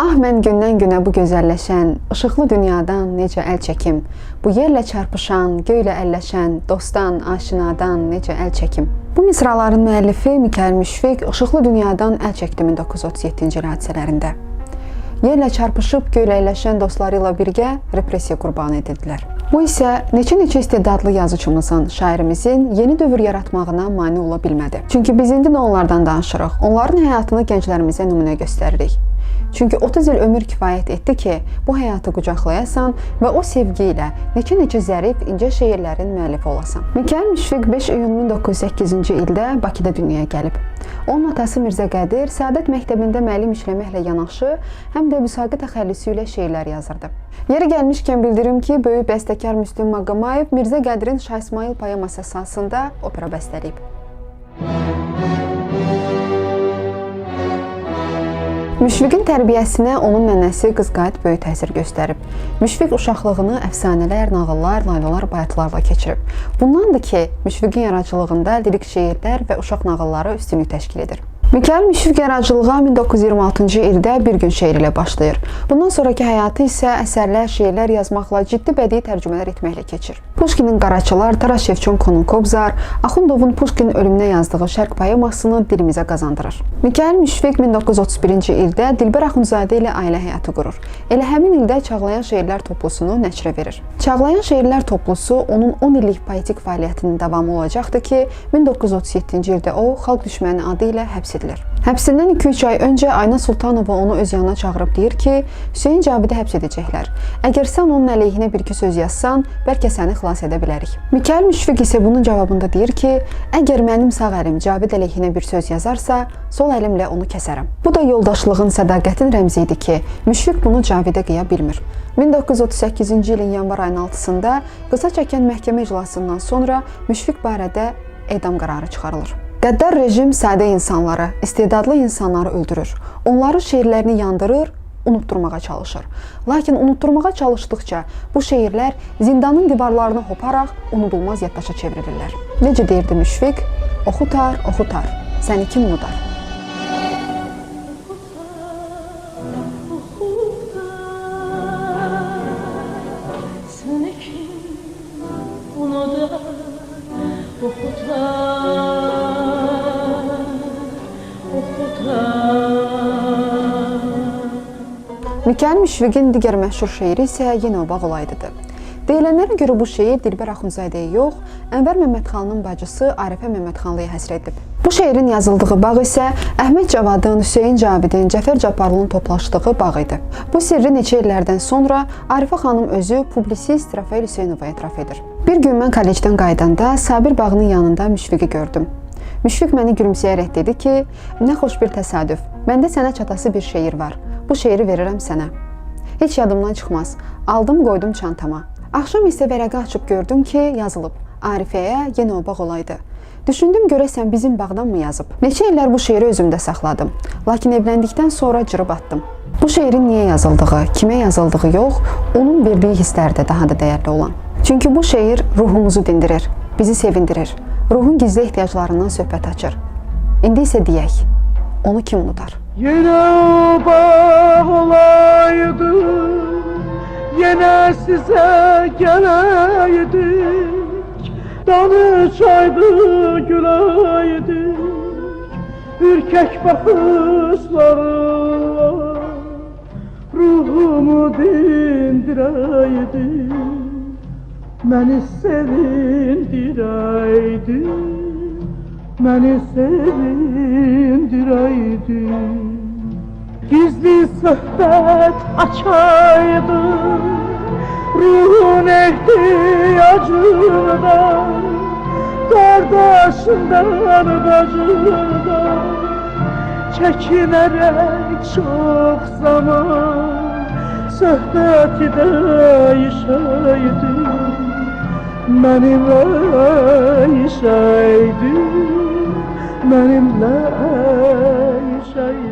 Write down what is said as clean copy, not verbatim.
Ah mən gündən-günə bu gözəlləşən, işıqlı dünyadan necə əl çəkim? Bu yerlə çarpışan, göylə əlləşən, dostdan, aşinadan necə əl çəkim? Bu misraların müəllifi Mikail Müşfiq işıqlı dünyadan əl çəkdi 1937-ci il hadisələrində. Yerlə çarpışıb göylə əlləşən dostları ilə birgə repressiya qurbanı edildilər. Bu isə neçə istedadlı yazıcımızın, şairimizin yeni dövr yaratmağına mane ola bilmədi. Çünki biz indi də onlardan danışırıq, onların həyatını gənclərimizə nümunə göstəririk. Çünki 30 il ömür kifayət etdi ki, bu həyatı qucaqlayasan və o sevgi ilə neçə zərif, incə şeirlərin müəllifi olasan. Mikail Müşfiq 5 iyun 1908-ci ildə Bakıda dünyaya gəlib. Onun atası Mirzə Qədir Səadət məktəbində müəllim işləməklə yanaşı, həm də müsaqə təxəllüsü ilə şeirlər yazırdı. Yeri gəlmişkən bildirim ki, böyük bəstəkar Müslüm Maqamayev Mirzə Qədirin Şah İsmail poeması əsasında opera bəstələyib. Müşfiqin tərbiyəsinə onun nənəsi Qızqayıt böyük təsir göstərib. Müşfiq uşaqlığını əfsanələr, nağıllar, laylalar, bayatlarla keçirib. Bundandır ki, Müşfiqin yaradıcılığında lirik şeirlər və uşaq nağılları üstünlük təşkil edir. Mikail Müşfiq yaradıcılığa 1926-cı ildə Bir gün şeiri ilə başlayır. Bundan sonraki həyatı isə əsərlər, şeirlər yazmaqla, ciddi bədii tərcümələr etməklə keçir. Pushkinin Qaraçılar, Taras Şevçenkonun Kobzar, Axundovun Pushkin ölümünə yazdığı Şərq poemasını dilimizə qazandırır. Mikail Müşfiq 1931-ci ildə Dilbər Axundzadə ilə ailə həyatı qurur. Elə həmin ildə Çağlayan şeirlər toplusunu nəşrə verir. Çağlayan şeirlər toplusu onun 10 illik poetik fəaliyyətinin davamı olacaqdır ki, 1937-ci ildə o, xalq düşməni adı ilə həbs edilir. Həbsindən 2-3 ay öncə Ayna Sultanova onu öz yanına çağırıb deyir ki, Hüseyin Cabidi həbs edəcəklər. Əgər sən onun əleyhinə bir-iki söz yazsan, bəlkə səni xilas edə bilərik. Mikail Müşfiq isə bunun cavabında deyir ki, əgər mənim sağ əlim Cabid əleyhinə bir söz yazarsa, sol əlimlə onu kəsərəm. Bu da yoldaşlığın, sədaqətin rəmzi idi ki, Müşfiq bunu Cavidə qıya bilmir. 1938-ci ilin yanvar ayının 6-sında qısa çəkən məhkəmə iclasından sonra Müşfiq barədə edam qərarı çıxarılır. Qəddar rejim sadə insanları, istedadlı insanları öldürür. Onların şeirlərini yandırır, unutturmağa çalışır. Lakin unutturmağa çalışdıqca bu şeirlər zindanın divarlarını hoparaq unudulmaz yaddaşa çevrilirlər. Necə deyirdi Müşfiq? Oxutar, oxutar, səni kim unudar? Mikail Müşfiqin digər məşhur şeiri isə Yenə o bağ olaydıdır. Deyilənlərə görə bu şeir Dilbər Axundzadəyə yox, Ənvər Məmmədxanın bacısı Arifə Məmmədxanlıya həsr edilib. Bu şeirin yazıldığı bağ isə Əhməd Cavadın, Hüseyin Cabidin, Cəfər Cabbarlının toplaşdığı bağ idi. Bu sirri neçə illərdən sonra Arifə xanım özü publisist Rafael Hüseynovaya etiraf edir. Bir gün mən kollecdən qaydanda Sabir bağının yanında Müşfiqi gördüm. Müşfiq məni gülümsəyərək dedi ki, nə xoş bir təsadüf, məndə sənə çatası bir şeir var. Bu şeiri verirəm sənə. Heç yadımdan çıxmaz. Aldım, qoydum çantama. Axşam isə vərəqi açıb gördüm ki, yazılıb. Arifəyə yenə o bağ olaydı. Düşündüm görəsən bizim bağdan mı yazıb? Neçə illər bu şeiri özümdə saxladım. Lakin evləndikdən sonra cırıb atdım. Bu şeirin niyə yazıldığı, kimə yazıldığı yox, onun verdiyi hisslər də daha da dəyərli olan. Çünki bu şeir ruhumuzu dindirir, bizi sevindirir, ruhun gizli ehtiyaclarından söhbət açır. İndi isə deyək, onu kim unutar? Yenə o bağ olaydı, yenə sizə gələydik, danışaydı, gülaydik, ürkək baxışlarla ruhumu dindirəydi, məni sevindirəydi, məni sevindirəydi. Gizli söhbət açaydı, ruhun ehtiyacından, qardaşından, bacından, çəkinərək çox zaman söhbəti dəyişəydi, mənimlə işəydi, mənimlə işəydi.